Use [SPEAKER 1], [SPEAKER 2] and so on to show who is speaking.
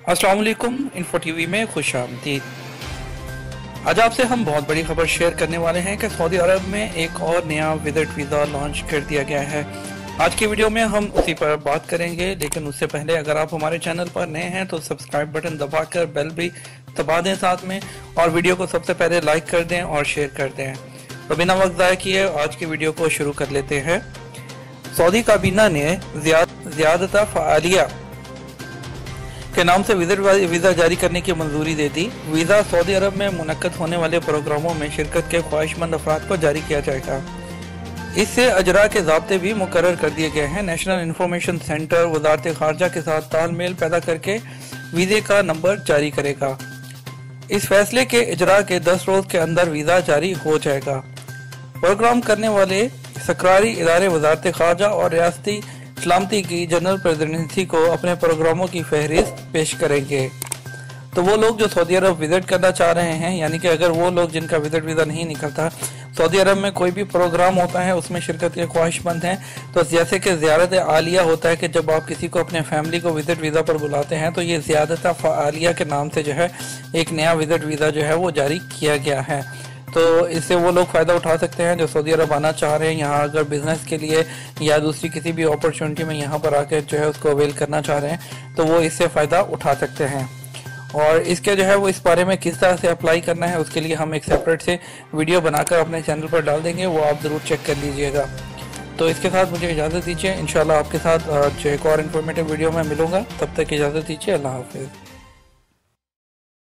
[SPEAKER 1] अस्सलाम वालेकुम। Info TV में खुश आमदीद। आज आपसे हम बहुत बड़ी खबर शेयर करने वाले हैं कि सऊदी अरब में एक और नया विजिट वीज़ा लॉन्च कर दिया गया है। आज की वीडियो में हम उसी पर बात करेंगे, लेकिन उससे पहले अगर आप हमारे चैनल पर नए हैं तो सब्सक्राइब बटन दबाकर बेल भी दबा दें साथ में, और वीडियो को सबसे पहले लाइक कर दें और शेयर कर दें। तो बिना वक्त ज़ाया किए आज की वीडियो को शुरू कर लेते हैं। सऊदी काबीना ने ज़ियादत फ़आलिया के नाम से विजिट वीज़ा जारी करने की मंजूरी दे दी। वीज़ा सऊदी अरब में मुनक्कद होने वाले प्रोग्रामों में शिरकत के ख्वाहिशमंद अफराद को जारी किया जाएगा। इससे अजरा के ज़ाब्ते भी मुकर्रर कर दिए गए हैं। नेशनल इंफॉर्मेशन सेंटर वजारत खारजा के साथ तालमेल पैदा करके वीज़े का नंबर जारी करेगा। इस फैसले के इजरा के 10 रोज़ के अंदर वीज़ा जारी हो जाएगा। प्रोग्राम करने वाले सरकारी इदारे वजारत खारजा और रियासती सलामती की जनरल प्रेसिडेंसी को अपने प्रोग्रामों की फहरिस्त पेश करेंगे। तो वो लोग जो सऊदी अरब विजिट करना चाह रहे हैं, यानी कि अगर वो लोग जिनका विजिट वीज़ा नहीं निकलता, सऊदी अरब में कोई भी प्रोग्राम होता है उसमें शिरकत के ख्वाहिशमंद हैं, तो जैसे कि ज़ियारत आलिया होता है कि जब आप किसी को अपने फैमिली को विजिट वीज़ा पर बुलाते हैं, तो ये ज़ियादत फ़आलिया के नाम से जो है एक नया विजिट वीज़ा जो है वो जारी किया गया है। तो इससे वो लोग फ़ायदा उठा सकते हैं जो सऊदी अरब आना चाह रहे हैं, यहाँ अगर बिज़नेस के लिए या दूसरी किसी भी अपॉर्चुनिटी में यहाँ पर आकर जो है उसको अवेल करना चाह रहे हैं, तो वो इससे फ़ायदा उठा सकते हैं। और इसके जो है वो इस बारे में किस तरह से अप्लाई करना है उसके लिए हम एक सेपरेट से वीडियो बनाकर अपने चैनल पर डाल देंगे, वो आप ज़रूर चेक कर लीजिएगा। तो इसके साथ मुझे इजाज़त दीजिए। इंशाल्लाह आपके साथ जो एक और इन्फॉर्मेटिव वीडियो में मिलूँगा। तब तक इजाज़त दीजिए। अल्लाह हाफ़िज़।